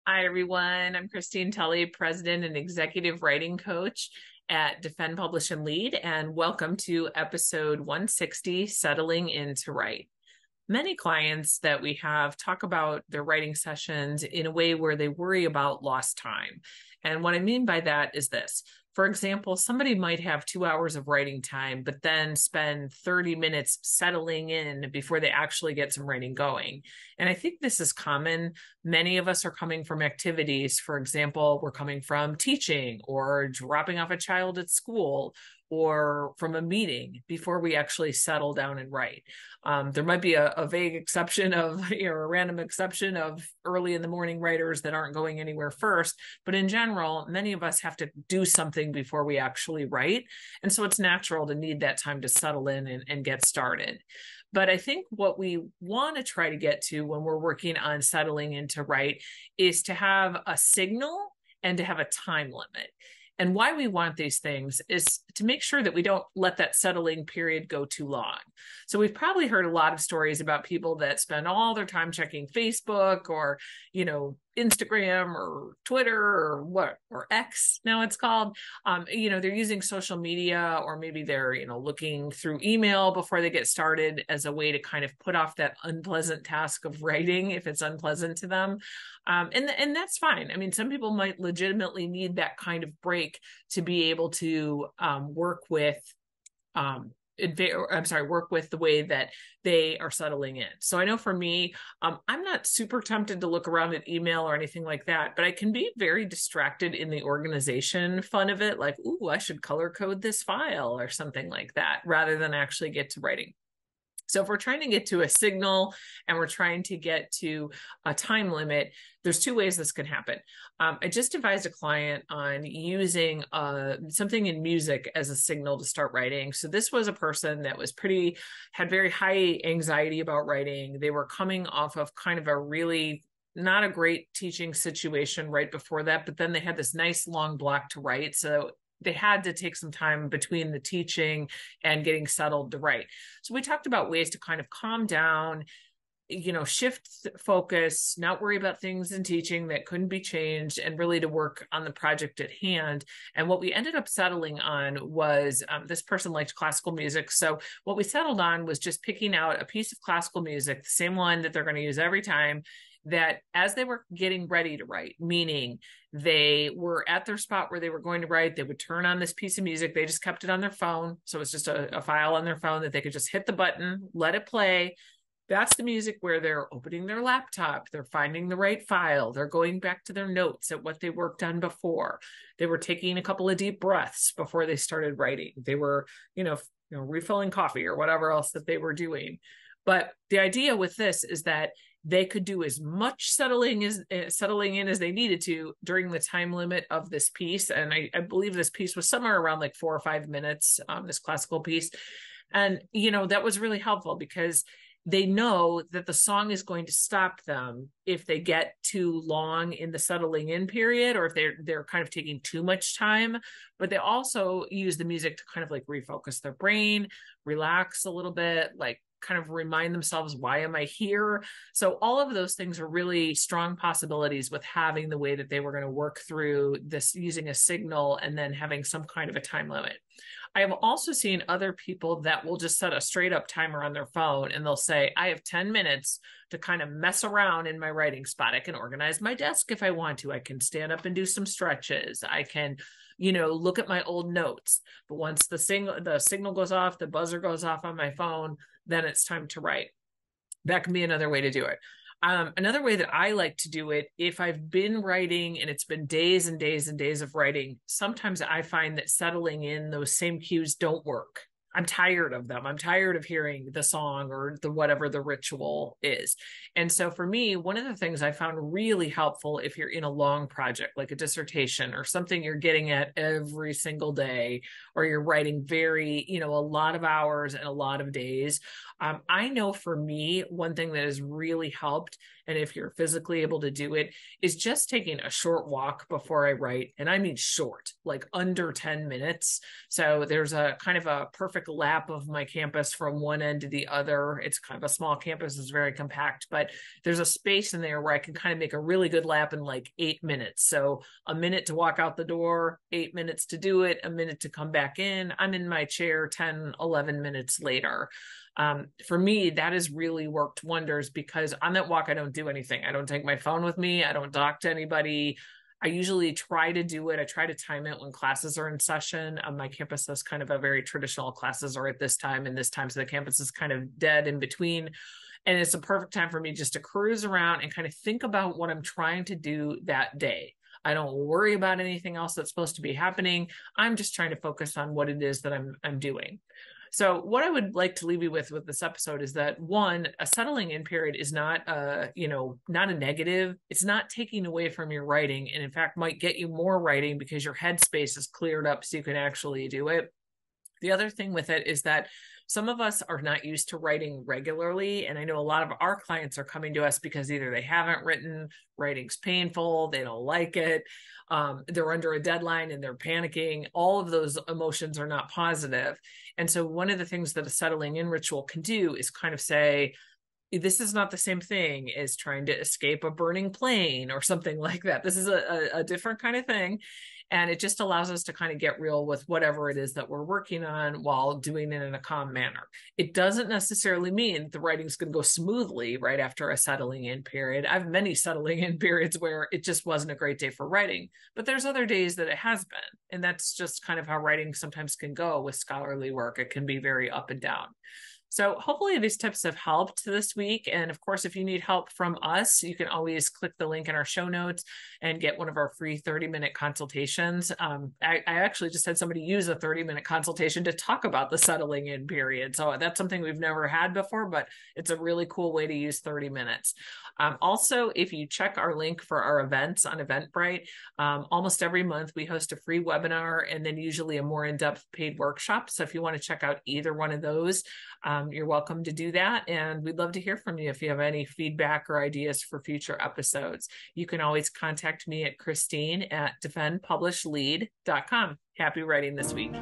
Hi, everyone. I'm Christine Tulley, President and Executive Writing Coach at Defend, Publish, and Lead, and welcome to episode 160, Settling Into Write. Many clients that we have talk about their writing sessions in a way where they worry about lost time. And what I mean by that is this. For example, somebody might have 2 hours of writing time, but then spend 30 minutes settling in before they actually get some writing going. And I think this is common. Many of us are coming from activities. For example, we're coming from teaching or dropping off a child at school or from a meeting before we actually settle down and write. There might be a vague exception of, a random exception of early in the morning writers that aren't going anywhere first. But in general, many of us have to do something before we actually write. And so it's natural to need that time to settle in and get started. But I think what we want to try to get to when we're working on settling into write is to have a signal and to have a time limit. And why we want these things is to make sure that we don't let that settling period go too long. So we've probably heard a lot of stories about people that spend all their time checking Facebook or, Instagram or Twitter or X now it's called. They're using social media, or maybe they're, looking through email before they get started as a way to kind of put off that unpleasant task of writing if it's unpleasant to them. And that's fine. I mean, some people might legitimately need that kind of break to be able to work with the way that they are settling in. So I know for me, I'm not super tempted to look around at email or anything like that, but I can be very distracted in the organization fun of it. Like, ooh, I should color code this file or something like that, rather than actually get to writing. So if we're trying to get to a signal and we're trying to get to a time limit, there's two ways this can happen. I just advised a client on using something in music as a signal to start writing. So this was a person that had very high anxiety about writing. They were coming off of kind of a really not a great teaching situation right before that, but then they had this nice long block to write. So they had to take some time between the teaching and getting settled to write. So we talked about ways to kind of calm down, shift focus, not worry about things in teaching that couldn't be changed, and really to work on the project at hand. And what we ended up settling on was this person liked classical music. So what we settled on was just picking out a piece of classical music, the same one that they're going to use every time, that as they were getting ready to write, meaning they were at their spot where they were going to write, they would turn on this piece of music. They just kept it on their phone. So it's just a file on their phone that they could just hit the button, let it play. That's the music where they're opening their laptop, they're finding the right file, they're going back to their notes at what they worked on before. They were taking a couple of deep breaths before they started writing. They were, refilling coffee or whatever else that they were doing. But the idea with this is that they could do as much settling in as they needed to during the time limit of this piece. And I believe this piece was somewhere around like 4 or 5 minutes, this classical piece. And, that was really helpful because they know that the song is going to stop them if they get too long in the settling in period, or if they're kind of taking too much time. But they also use the music to kind of like refocus their brain, relax a little bit, like kind of remind themselves, why am I here? So all of those things are really strong possibilities with having the way that they were going to work through this using a signal and then having some kind of a time limit. I have also seen other people that will just set a straight up timer on their phone and they'll say, I have 10 minutes to kind of mess around in my writing spot. I can organize my desk if I want to. I can stand up and do some stretches. I can, look at my old notes. But once the signal goes off, the buzzer goes off on my phone, then it's time to write. That can be another way to do it. Another way that I like to do it, if I've been writing and it's been days and days and days of writing, sometimes I find that settling in those same cues don't work. I'm tired of them. I'm tired of hearing the song or whatever the ritual is. And so for me, one of the things I found really helpful if you're in a long project, like a dissertation or something you're getting at every single day, or you're writing a lot of hours and a lot of days. I know for me, one thing that has really helped and if you're physically able to do it, is just taking a short walk before I write. And I mean short, like under 10 minutes. So there's a kind of a perfect lap of my campus from one end to the other. It's kind of a small campus, it's very compact, but there's a space in there where I can kind of make a really good lap in like 8 minutes. So a minute to walk out the door, 8 minutes to do it, a minute to come back in. I'm in my chair 10, 11 minutes later. For me, that has really worked wonders because on that walk, I don't do anything. I don't take my phone with me. I don't talk to anybody. I usually try to do it. I try to time it when classes are in session. My campus is kind of a very traditional classes are at this time and this time. So the campus is kind of dead in between. And it's a perfect time for me just to cruise around and kind of think about what I'm trying to do that day. I don't worry about anything else that's supposed to be happening. I'm just trying to focus on what it is that I'm doing. So what I would like to leave you with this episode is that one, a settling in period is not not a negative. It's not taking away from your writing, and in fact might get you more writing because your headspace is cleared up so you can actually do it. The other thing with it is that some of us are not used to writing regularly. And I know a lot of our clients are coming to us because either they haven't written, writing's painful, they don't like it, they're under a deadline and they're panicking. All of those emotions are not positive. And so one of the things that a settling in ritual can do is kind of say, this is not the same thing as trying to escape a burning plane or something like that. This is a different kind of thing. And it just allows us to kind of get real with whatever it is that we're working on while doing it in a calm manner. It doesn't necessarily mean the writing's going to go smoothly right after a settling in period. I have many settling in periods where it just wasn't a great day for writing, but there's other days that it has been. And that's just kind of how writing sometimes can go with scholarly work. It can be very up and down. So hopefully these tips have helped this week. And of course, if you need help from us, you can always click the link in our show notes and get one of our free 30-minute consultations. I actually just had somebody use a 30-minute consultation to talk about the settling in period. So that's something we've never had before, but it's a really cool way to use 30 minutes. Also, if you check our link for our events on Eventbrite, almost every month we host a free webinar and then usually a more in-depth paid workshop. So if you want to check out either one of those, you're welcome to do that. And we'd love to hear from you if you have any feedback or ideas for future episodes. You can always contact me at Christine at defendpublishlead.com. Happy writing this week.